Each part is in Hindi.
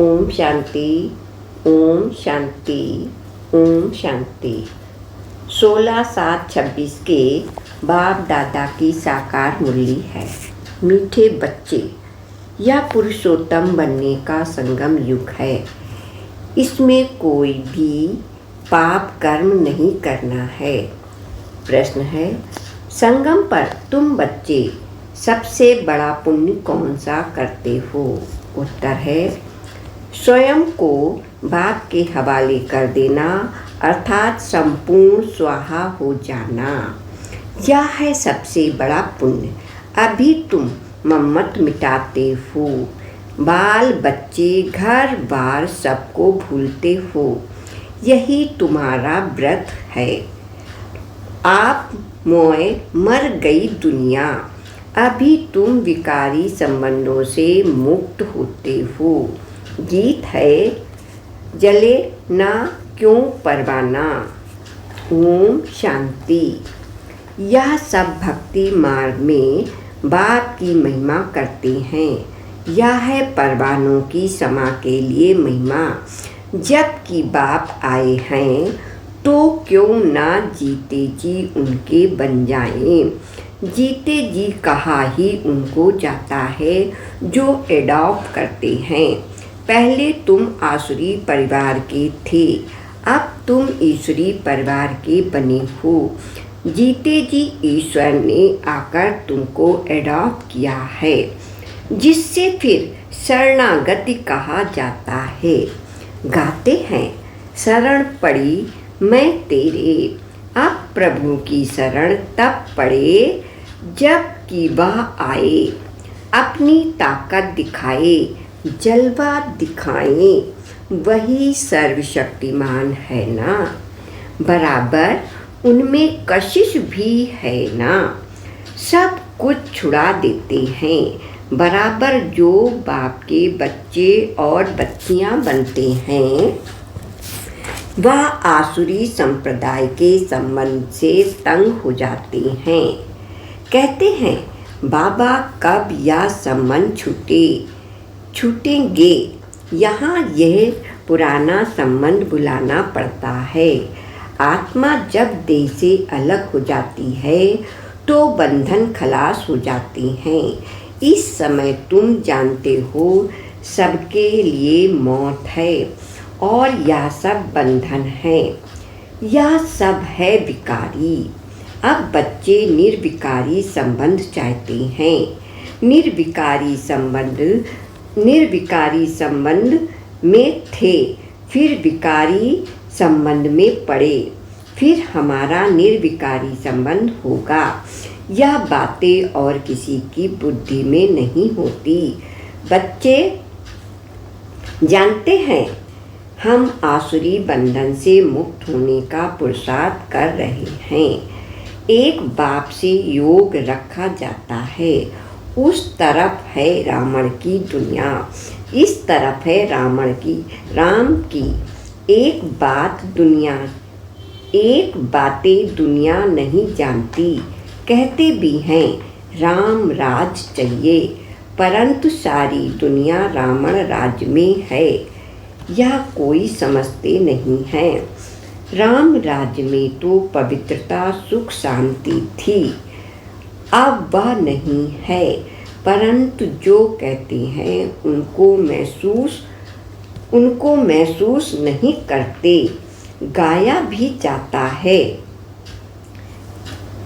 ओम शांति, ओम शांति, ओम शांति। 16/7/26 के बाप दादा की साकार मुरली है। मीठे बच्चे, यह पुरुषोत्तम बनने का संगम युग है। इसमें कोई भी पाप कर्म नहीं करना है। प्रश्न है, संगम पर तुम बच्चे सबसे बड़ा पुण्य कौन सा करते हो? उत्तर है, स्वयं को बाप के हवाले कर देना, अर्थात संपूर्ण स्वाहा हो जाना। यह है सबसे बड़ा पुण्य। अभी तुम मम्मत मिटाते हो, बाल बच्चे घर बार सबको भूलते हो। यही तुम्हारा व्रत है। आप मोए मर गई दुनिया। अभी तुम विकारी संबंधों से मुक्त होते हो। गीत है, जले ना क्यों परवाना। ओम शांति। यह सब भक्ति मार्ग में बाप की महिमा करते हैं। यह है परवानों की समा के लिए महिमा। जबकि बाप आए हैं तो क्यों ना जीते जी उनके बन जाएं। जीते जी कहा ही उनको जाता है जो एडॉप्ट करते हैं। पहले तुम आसुरी परिवार के थे, अब तुम ईश्वरी परिवार के बने हो। जीते जी ईश्वर ने आकर तुमको एडॉप्ट किया है, जिससे फिर शरणागति कहा जाता है। गाते हैं, शरण पड़ी मैं तेरे। अब प्रभु की शरण तब पड़े जब कि वह आए, अपनी ताकत दिखाए, जलवा दिखाए। वही सर्वशक्तिमान है ना, बराबर उनमें कशिश भी है ना। सब कुछ छुड़ा देते हैं। बराबर जो बाप के बच्चे और बच्चियां बनते हैं, वह आसुरी संप्रदाय के संबंध से तंग हो जाते हैं। कहते हैं, बाबा कब यह संबंध छूटेंगे। यहाँ यह पुराना संबंध बुलाना पड़ता है। आत्मा जब देह से अलग हो जाती है तो बंधन खलास हो जाते हैं। इस समय तुम जानते हो सबके लिए मौत है और यह सब बंधन है। यह सब है विकारी। अब बच्चे निर्विकारी संबंध चाहते हैं। निर्विकारी संबंध में थे, फिर विकारी संबंध में पड़े, फिर हमारा निर्विकारी संबंध होगा। यह बातें और किसी की बुद्धि में नहीं होती। बच्चे जानते हैं, हम आसुरी बंधन से मुक्त होने का पुरुषार्थ कर रहे हैं। एक बाप से योग रखा जाता है। उस तरफ है रावण की दुनिया, इस तरफ है राम की। एक बातें दुनिया नहीं जानती। कहते भी हैं राम राज चाहिए, परंतु सारी दुनिया रावण राज में है। यह कोई समझते नहीं है। राम राज्य में तो पवित्रता सुख शांति थी, अब वह नहीं है। परंतु जो कहते हैं उनको महसूस नहीं करते। गाया भी जाता है,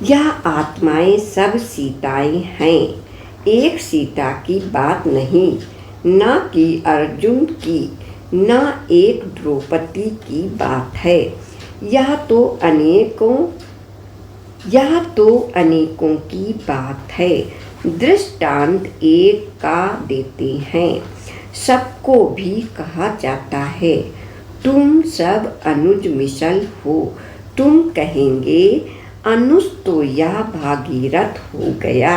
यह आत्माएं सब सीताएं हैं। एक सीता की बात नहीं, न कि अर्जुन की, न एक द्रौपदी की बात है। यह तो अनेकों की बात है। दृष्टांत एक का देते हैं, सबको भी कहा जाता है। तुम सब अनुज मिसल हो। तुम कहेंगे अनुज तो यह भागीरथ हो गया।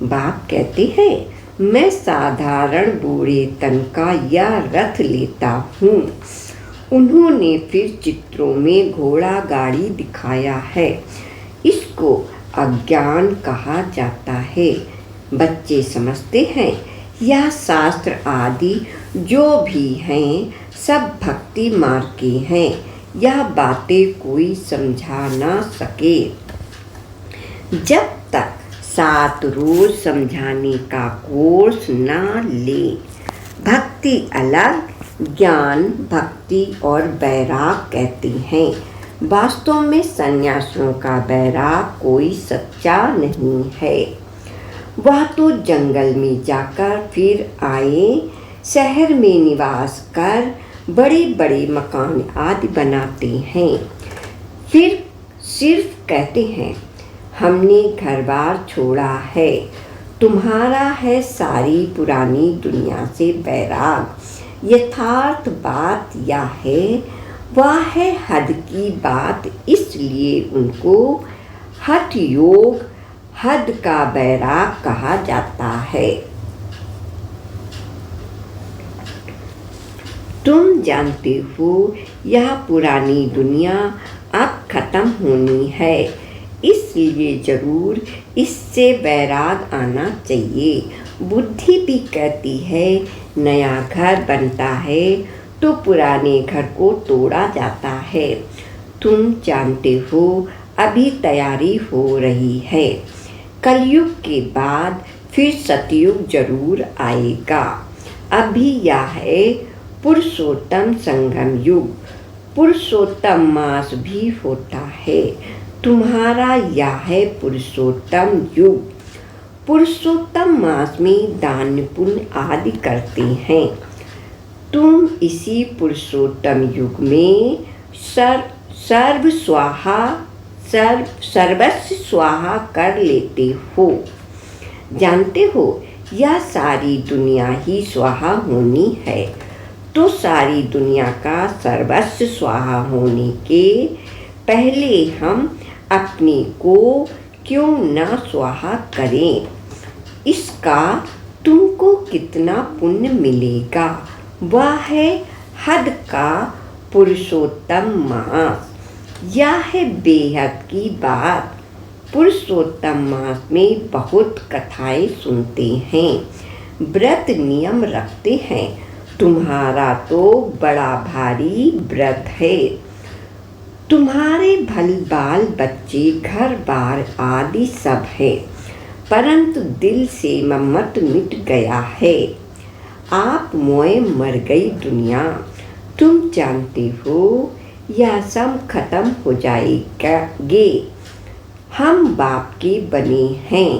बाप कहते हैं, मैं साधारण बूढ़े तन का यह रथ लेता हूँ। उन्होंने फिर चित्रों में घोड़ा गाड़ी दिखाया है। इसको अज्ञान कहा जाता है। बच्चे समझते हैं यह शास्त्र आदि जो भी हैं सब भक्ति मार्ग के हैं। यह बातें कोई समझा ना सके। जब तक 7 रोज समझाने का कोर्स ना ले। भक्ति अलग, ज्ञान, भक्ति और वैराग कहते हैं। वास्तव में सन्यासियों का वैराग कोई सच्चा नहीं है। वह तो जंगल में जाकर फिर आए, शहर में निवास कर बड़े बड़े मकान आदि बनाते हैं, फिर सिर्फ कहते हैं हमने घर बार छोड़ा है। तुम्हारा है सारी पुरानी दुनिया से वैराग। यथार्थ बात यह है, वह है हद की बात, इसलिए उनको हठ योग, हद का वैराग कहा जाता है। तुम जानते हो यह पुरानी दुनिया अब खत्म होनी है, इसलिए जरूर इससे वैराग आना चाहिए। बुद्धि भी कहती है नया घर बनता है तो पुराने घर को तोड़ा जाता है। तुम जानते हो अभी तैयारी हो रही है। कलयुग के बाद फिर सतयुग जरूर आएगा। अभी यह है पुरुषोत्तम संगम युग। पुरुषोत्तम मास भी होता है। तुम्हारा यह है पुरुषोत्तम युग। पुरुषोत्तम मास में दान पुण्य आदि करते हैं। तुम इसी पुरुषोत्तम युग में सर्वस्व स्वाहा कर लेते हो। जानते हो यह सारी दुनिया ही स्वाहा होनी है, तो सारी दुनिया का सर्वस्व स्वाहा होने के पहले हम अपने को क्यों न स्वाहा करें। इसका तुमको कितना पुण्य मिलेगा। वह है हद का पुरुषोत्तम मास। यह है बेहद की बात। पुरुषोत्तम मास में बहुत कथाएं सुनते हैं, व्रत नियम रखते हैं। तुम्हारा तो बड़ा भारी व्रत है। तुम्हारे भली बाल बच्चे घर बार आदि सब है, परंतु दिल से ममत मिट गया है। आप मोए मर गई दुनिया। तुम जानते हो यह सब खत्म हो जाएगे। हम बाप के बने हैं।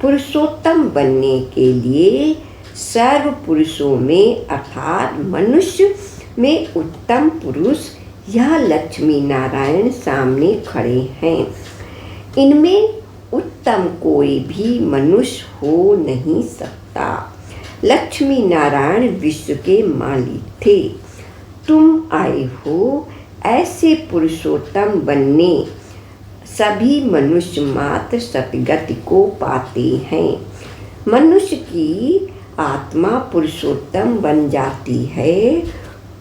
पुरुषोत्तम बनने के लिए सर्व पुरुषों में अर्थात मनुष्य में उत्तम पुरुष यह लक्ष्मी नारायण सामने खड़े हैं। इनमें उत्तम कोई भी मनुष्य हो नहीं सकता। लक्ष्मी नारायण विश्व के मालिक थे। तुम आए हो ऐसे पुरुषोत्तम बनने। सभी मनुष्य मात्र सतगति को पाते हैं। मनुष्य की आत्मा पुरुषोत्तम बन जाती है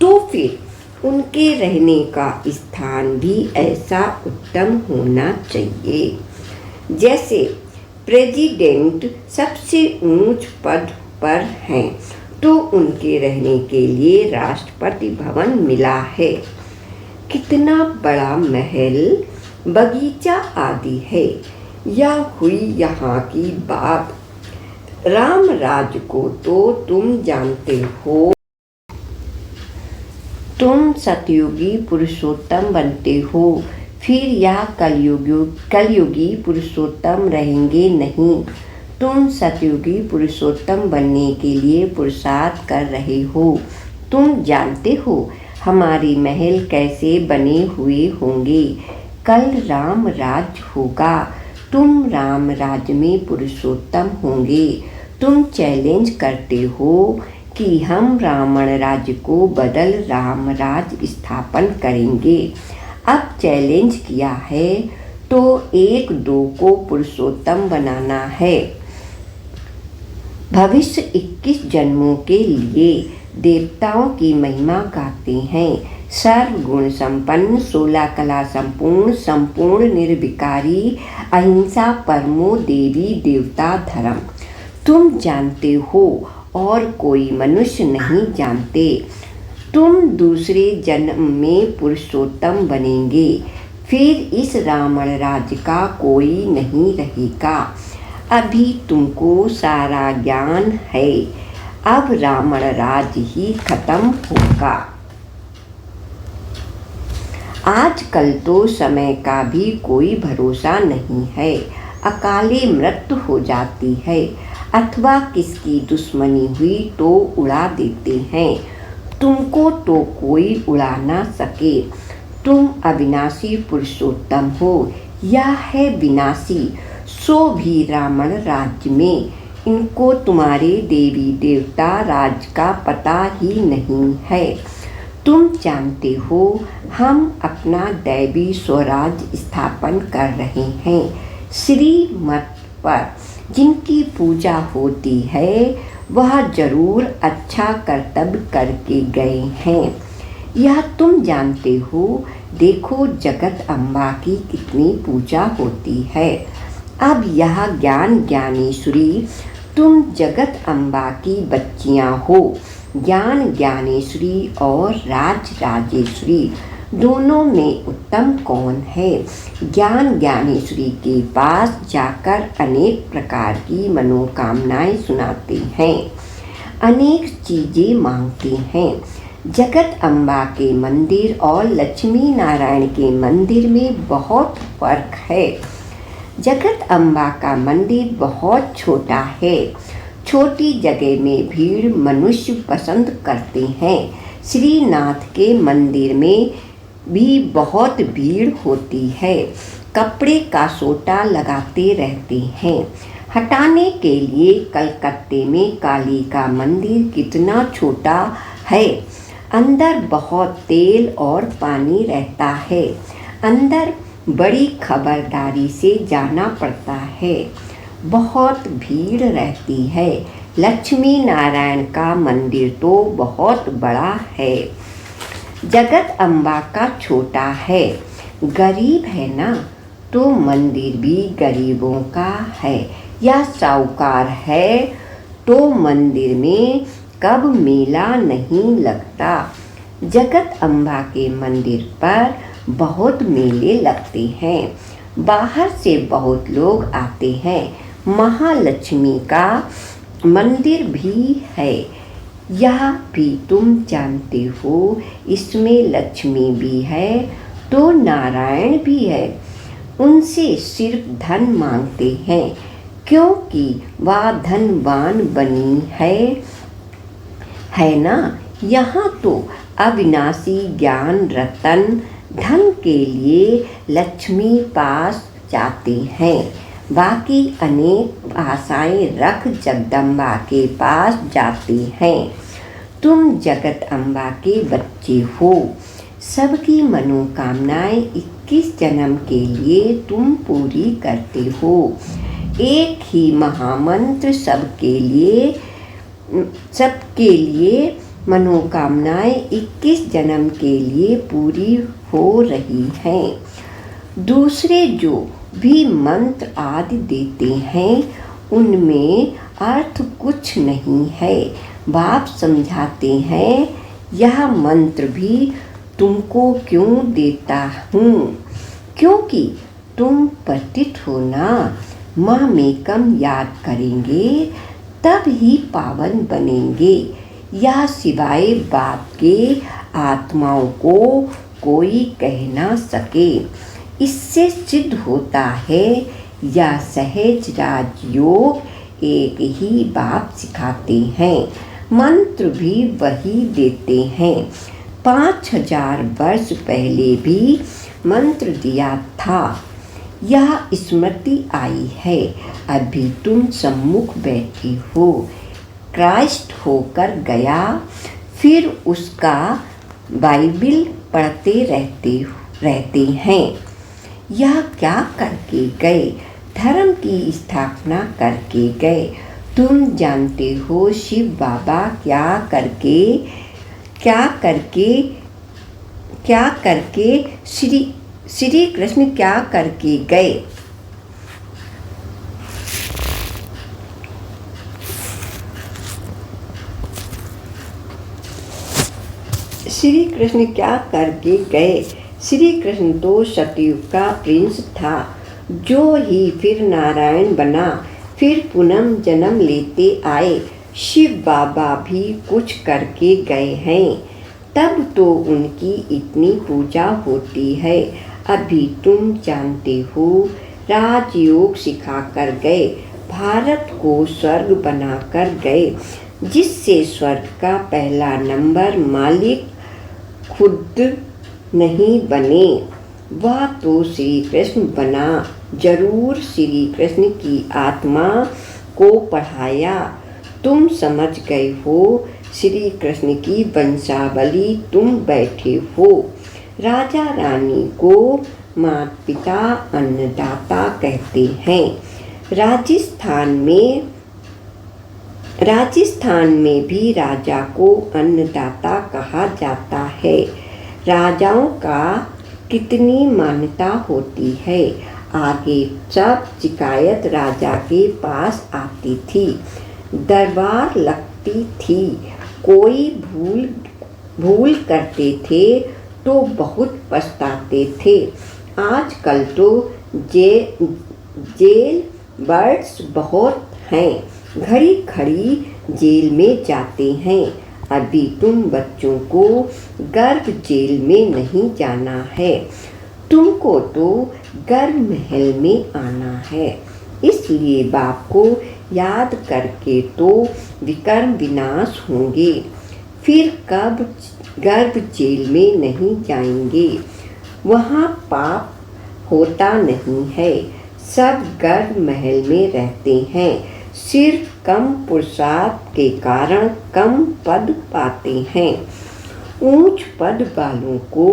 तो फिर उनके रहने का स्थान भी ऐसा उत्तम होना चाहिए। जैसे प्रेसिडेंट सबसे ऊंच पद पर हैं, तो उनके रहने के लिए राष्ट्रपति भवन मिला है। कितना बड़ा महल, बगीचा आदि है। यह हुई यहाँ की बात। राम राज्य को तो तुम जानते हो। तुम सतयुगी पुरुषोत्तम बनते हो, फिर यह कलयुगी पुरुषोत्तम रहेंगे नहीं। तुम सतयुगी पुरुषोत्तम बनने के लिए पुरुषार्थ कर रहे हो। तुम जानते हो हमारी महल कैसे बने हुए होंगे। कल राम राज्य होगा। तुम राम राज्य में पुरुषोत्तम होंगे। तुम चैलेंज करते हो कि हम रावण राज्य को बदल राम राज्य स्थापन करेंगे। अब चैलेंज किया है तो 1-2 को पुरुषोत्तम बनाना है। भविष्य 21 जन्मों के लिए देवताओं की महिमा गाते हैं। सर्वगुण संपन्न, 16 कला संपूर्ण, संपूर्ण निर्विकारी, अहिंसा परमो देवी देवता धर्म। तुम जानते हो और कोई मनुष्य नहीं जानते। तुम दूसरे जन्म में पुरुषोत्तम बनेंगे, फिर इस रावण राज्य का कोई नहीं रहेगा। अभी तुमको सारा ज्ञान है, अब रावण राज्य ही खत्म होगा। आजकल तो समय का भी कोई भरोसा नहीं है, अकाले मृत्यु हो जाती है अथवा किसकी दुश्मनी हुई तो उड़ा देते हैं। तुमको तो कोई उड़ा ना सके। तुम अविनाशी पुरुषोत्तम हो, यह है विनाशी, सो भी रावण राज्य में। इनको तुम्हारे देवी देवता राज का पता ही नहीं है। तुम जानते हो हम अपना दैवी स्वराज स्थापन कर रहे हैं। श्रीमत पर जिनकी पूजा होती है वह जरूर अच्छा कर्तव्य करके गए हैं, यह तुम जानते हो। देखो जगत अम्बा की कितनी पूजा होती है। अब यह ज्ञान ज्ञानेश्वरी, तुम जगत अम्बा की बच्चियां हो। ज्ञान ज्ञानेश्वरी और राज राजेश्वरी दोनों में उत्तम कौन है? ज्ञान ज्ञानेश्वरी के पास जाकर अनेक प्रकार की मनोकामनाएं सुनाते हैं, अनेक चीजें मांगते हैं। जगत अम्बा के मंदिर और लक्ष्मी नारायण के मंदिर में बहुत फर्क है। जगत अम्बा का मंदिर बहुत छोटा है, छोटी जगह में भीड़ मनुष्य पसंद करते हैं। श्रीनाथ के मंदिर में भी बहुत भीड़ होती है, कपड़े का सोटा लगाते रहते हैं। हटाने के लिए कलकत्ते में काली का मंदिर कितना छोटा है, अंदर बहुत तेल और पानी रहता है, अंदर बड़ी खबरदारी से जाना पड़ता है, बहुत भीड़ रहती है। लक्ष्मी नारायण का मंदिर तो बहुत बड़ा है, जगत अम्बा का छोटा है। गरीब है ना, तो मंदिर भी गरीबों का है। या साहूकार है तो मंदिर में कब मेला नहीं लगता। जगत अम्बा के मंदिर पर बहुत मेले लगते हैं, बाहर से बहुत लोग आते हैं। महालक्ष्मी का मंदिर भी है, यह भी तुम जानते हो। इसमें लक्ष्मी भी है तो नारायण भी है। उनसे सिर्फ धन मांगते हैं, क्योंकि वह धनवान बनी है ना। यहाँ तो अविनाशी ज्ञान रतन धन के लिए लक्ष्मी पास जाते हैं, बाकी अनेक आशाएं रख जगदम्बा के पास जाते हैं। तुम जगत अम्बा के बच्चे हो, सबकी मनोकामनाएं 21 जन्म के लिए तुम पूरी करते हो। एक ही महामंत्र सबके लिए मनोकामनाएं 21 जन्म के लिए पूरी हो रही हैं। दूसरे जो भी मंत्र आदि देते हैं उनमें अर्थ कुछ नहीं है। बाप समझाते हैं, यह मंत्र भी तुमको क्यों देता हूँ, क्योंकि तुम पतित हो ना। माँ मेकम याद करेंगे तब ही पावन बनेंगे। यह सिवाय बाप के आत्माओं को कोई कह ना सके। इससे सिद्ध होता है यह सहज राजयोग एक ही बाप सिखाते हैं, मंत्र भी वही देते हैं। 5000 वर्ष पहले भी मंत्र दिया था, यह स्मृति आई है। अभी तुम सम्मुख बैठे हो, क्राइस्ट होकर गया, फिर उसका बाइबिल पढ़ते रहते हैं। यह क्या करके गए? धर्म की स्थापना करके गए। तुम जानते हो शिव बाबा क्या करके श्री कृष्ण क्या करके गए? श्री कृष्ण क्या करके गए? श्री कृष्ण तो सतयुग का प्रिंस था, जो ही फिर नारायण बना, फिर पुनः जन्म लेते आए। शिव बाबा भी कुछ करके गए हैं, तब तो उनकी इतनी पूजा होती है। अभी तुम जानते हो, राजयोग सिखा कर गए, भारत को स्वर्ग बना कर गए, जिससे स्वर्ग का पहला नंबर मालिक खुद नहीं बने, वह तो श्री कृष्ण बना। जरूर श्री कृष्ण की आत्मा को पढ़ाया। तुम समझ गए हो, श्री कृष्ण की वंशावली तुम बैठे हो। राजा रानी को माता पिता अन्नदाता कहते हैं। राजस्थान में भी राजा को अन्नदाता कहा जाता है। राजाओं का कितनी मान्यता होती है। आगे सब शिकायत राजा के पास आती थी, दरबार लगती थी। कोई भूल करते थे तो बहुत पछताते थे। आजकल तो जेल बर्ड्स बहुत हैं, घड़ी घड़ी जेल में जाते हैं। अभी तुम बच्चों को गर्भ जेल में नहीं जाना है, तुमको तो गर्भ महल में आना है। इसलिए बाप को याद करके तो विकर्म विनाश होंगे, फिर कब गर्भ जेल में नहीं जाएंगे। वहाँ पाप होता नहीं है, सब गर्भ महल में रहते हैं। सिर्फ कम पुरुषार्थ के कारण कम पद पाते हैं। ऊंच पद वालों को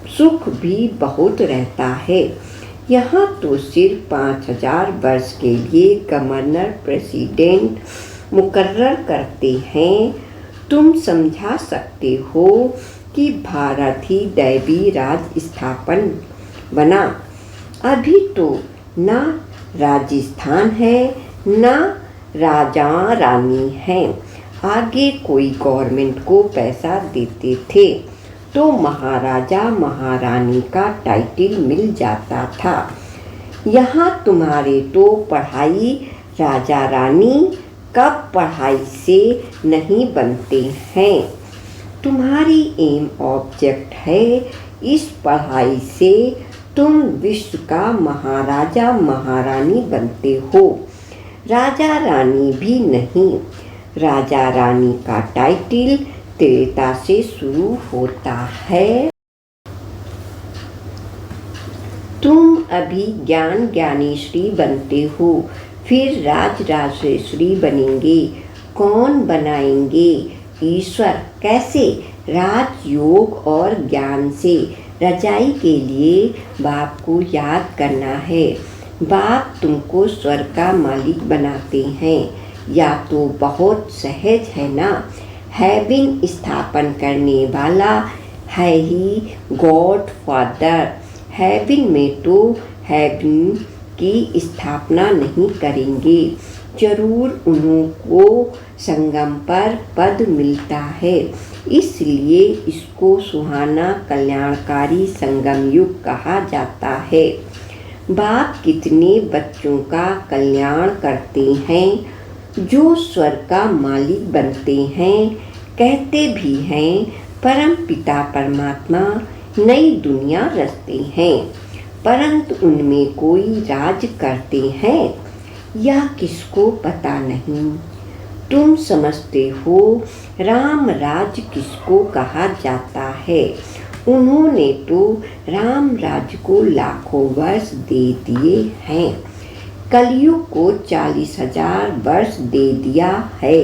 सुख भी बहुत रहता है। यहाँ तो सिर्फ 5000 वर्ष के लिए गवर्नर प्रेसिडेंट मुकर्रर करते हैं। तुम समझा सकते हो कि भारत ही दैवी राज स्थापन बना। अभी तो ना राजस्थान है, ना राजा रानी हैं। आगे कोई गवर्नमेंट को पैसा देते थे तो महाराजा महारानी का टाइटल मिल जाता था। यहाँ तुम्हारे तो पढ़ाई राजा रानी कब पढ़ाई से नहीं बनते हैं। तुम्हारी एम ऑब्जेक्ट है, इस पढ़ाई से तुम विश्व का महाराजा महारानी बनते हो, राजा रानी भी नहीं। राजा रानी का टाइटल त्रेता से शुरू होता है। तुम अभी ज्ञान ज्ञानेश्वरी बनते हो, फिर राज राजेश्वरी बनेंगे। कौन बनाएंगे? ईश्वर। कैसे? राजयोग और ज्ञान से। रजाई के लिए बाप को याद करना है। बाप तुमको स्वर्ग का मालिक बनाते हैं, या तो बहुत सहज है ना। हेवन स्थापन करने वाला है ही गॉड फादर। हेवन में तो हेवन की स्थापना नहीं करेंगे, जरूर उन्हों को संगम पर पद मिलता है, इसलिए इसको सुहाना कल्याणकारी संगम युग कहा जाता है। बाप कितने बच्चों का कल्याण करते हैं, जो स्वर्ग का मालिक बनते हैं। कहते भी हैं परम पिता परमात्मा नई दुनिया रचते हैं, परंतु उनमें कोई राज करते हैं या किसको पता नहीं। तुम समझते हो राम राज किसको कहा जाता है। उन्होंने तो राम राज को लाखों वर्ष दे दिए हैं, कलयुग को 40,000 वर्ष दे दिया है।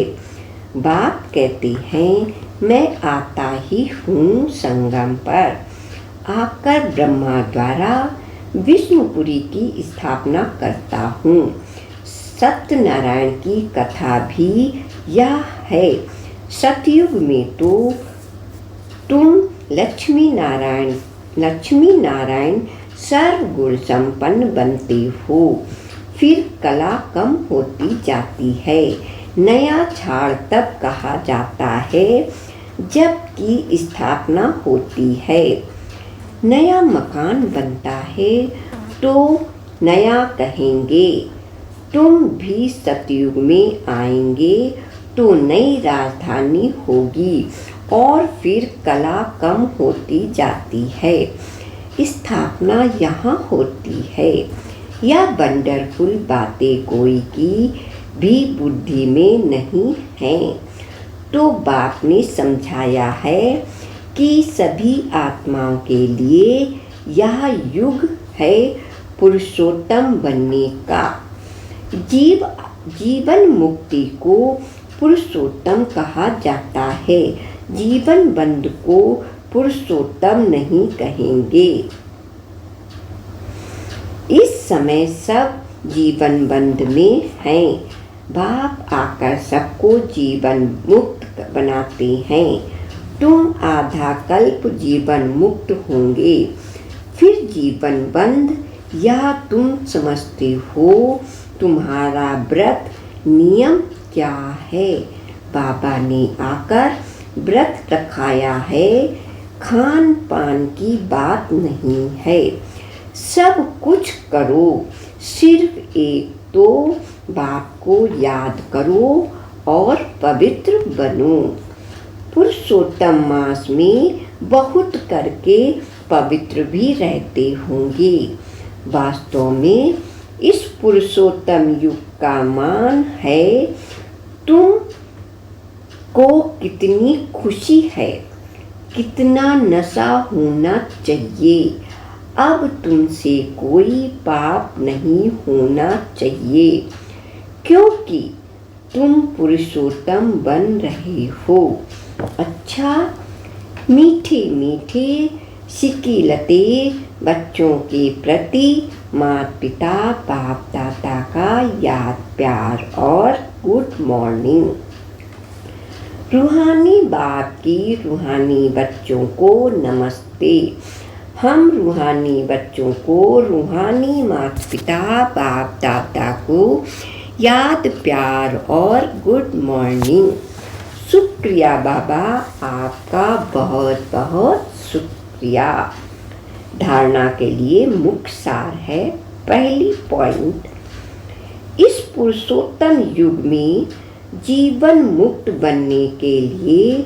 बाप कहते हैं मैं आता ही हूँ संगम पर, आकर ब्रह्मा द्वारा विष्णुपुरी की स्थापना करता हूँ। सत्यनारायण की कथा भी यह है। सतयुग में तो तुम लक्ष्मी नारायण सर्वगुण संपन्न बनते हो, फिर कला कम होती जाती है। नया झाड़ तब कहा जाता है जबकि स्थापना होती है। नया मकान बनता है तो नया कहेंगे। तुम भी सतयुग में आएंगे तो नई राजधानी होगी और फिर कला कम होती जाती है। स्थापना यहाँ होती है। यह वंडरफुल बातें कोई की भी बुद्धि में नहीं हैं। तो बाप ने समझाया है कि सभी आत्माओं के लिए यह युग है पुरुषोत्तम बनने का। जीवन मुक्ति को पुरुषोत्तम कहा जाता है। जीवन बंद को पुरुषोत्तम नहीं कहेंगे। इस समय सब जीवन बंद में हैं। बाप आकर सबको जीवन मुक्त बनाते हैं। तुम आधा कल्प जीवन मुक्त होंगे, फिर जीवन बंद। यह तुम समझते हो। तुम्हारा व्रत नियम क्या है? बाबा ने आकर व्रत रखाया है। खान पान की बात नहीं है। सब कुछ करो, सिर्फ एक तो बाप को याद करो और पवित्र बनो। पुरुषोत्तम मास में बहुत करके पवित्र भी रहते होंगे। वास्तव में इस पुरुषोत्तम युग का मान है। तुम को कितनी खुशी है, कितना नशा होना चाहिए। अब तुमसे कोई पाप नहीं होना चाहिए, क्योंकि तुम पुरुषोत्तम बन रहे हो। अच्छा, मीठे मीठे शिकीलते बच्चों के प्रति माता पिता बाप दादा का याद प्यार और गुड मॉर्निंग। रूहानी बाप की रूहानी बच्चों को नमस्ते। हम रूहानी बच्चों को रूहानी माता पिता बाप दादा को याद प्यार और गुड मॉर्निंग। शुक्रिया बाबा, आपका बहुत बहुत शुक्रिया। धारणा के लिए मुख्य सार है। पहली पॉइंट, इस पुरुषोत्तम युग में जीवन मुक्त बनने के लिए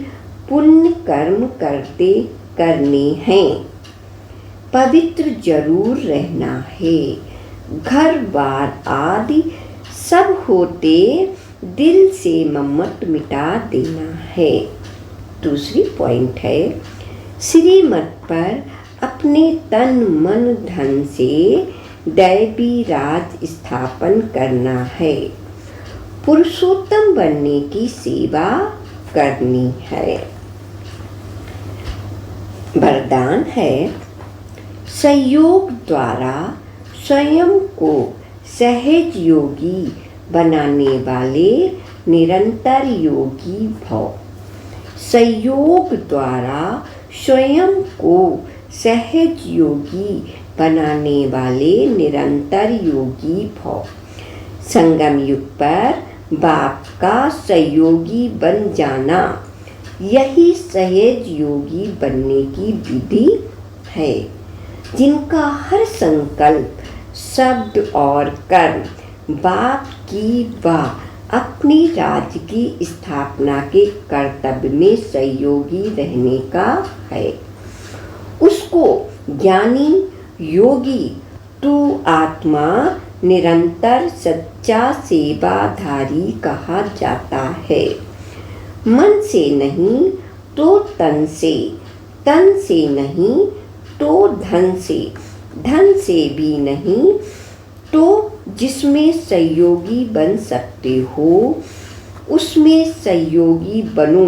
पुण्य कर्म करने हैं। पवित्र जरूर रहना है। घर बार आदि सब होते दिल से मम्मत मिटा देना है। दूसरी पॉइंट है, श्रीमत पर अपने तन मन धन से दैवी राज स्थापन करना है। पुरुषोत्तम बनने की सेवा करनी है। वरदान है, संयोग द्वारा स्वयं को सहज योगी बनाने वाले निरंतर योगी भव। संयोग द्वारा स्वयं को सहज योगी बनाने वाले निरंतर योगी भव। संगम युग पर बाप का सहयोगी बन जाना, यही सहज योगी बनने की विधि है। जिनका हर संकल्प, शब्द और कर्म बाप की व अपनी राज्य की स्थापना के कर्तव्य में सहयोगी रहने का है, उसको ज्ञानी योगी तू आत्मा निरंतर सच्चा सेवाधारी कहा जाता है। मन से नहीं तो तन से, तन से नहीं तो धन से, धन से भी नहीं तो जिसमें सहयोगी बन सकते हो उसमें सहयोगी बनो,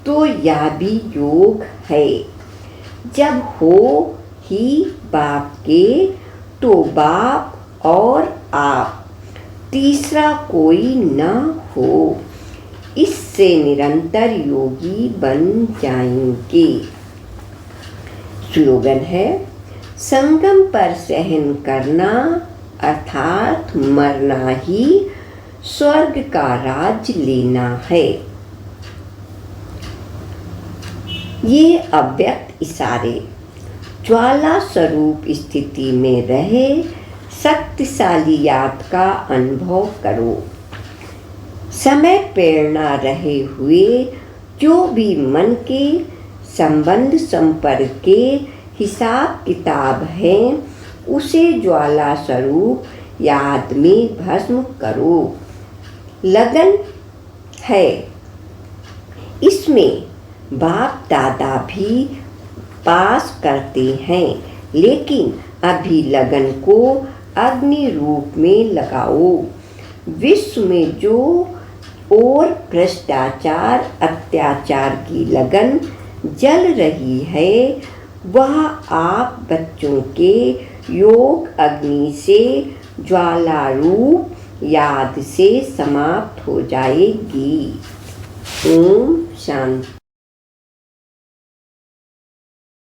तो यह भी योग है। जब हो ही बाप के तो बाप और आप, तीसरा कोई न हो। इससे निरंतर योगी बन जाएंगे। स्लोगन है, संगम पर सहन करना अर्थात मरना ही स्वर्ग का राज लेना है। ये अव्यक्त इशारे ज्वाला स्वरूप स्थिति में रहे शक्तिशाली याद का अनुभव करो। समय प्रेरणा रहे हुए जो भी मन के संबंध संपर्क के हिसाब किताब हैं उसे ज्वाला स्वरूप याद में भस्म करो। लगन है इसमें बाप दादा भी पास करते हैं, लेकिन अभी लगन को अग्नि रूप में लगाओ। विश्व में जो और भ्रष्टाचार अत्याचार की लगन जल रही है वह आप बच्चों के योग अग्नि से ज्वाला रूप याद से समाप्त हो जाएगी। ओम शांति।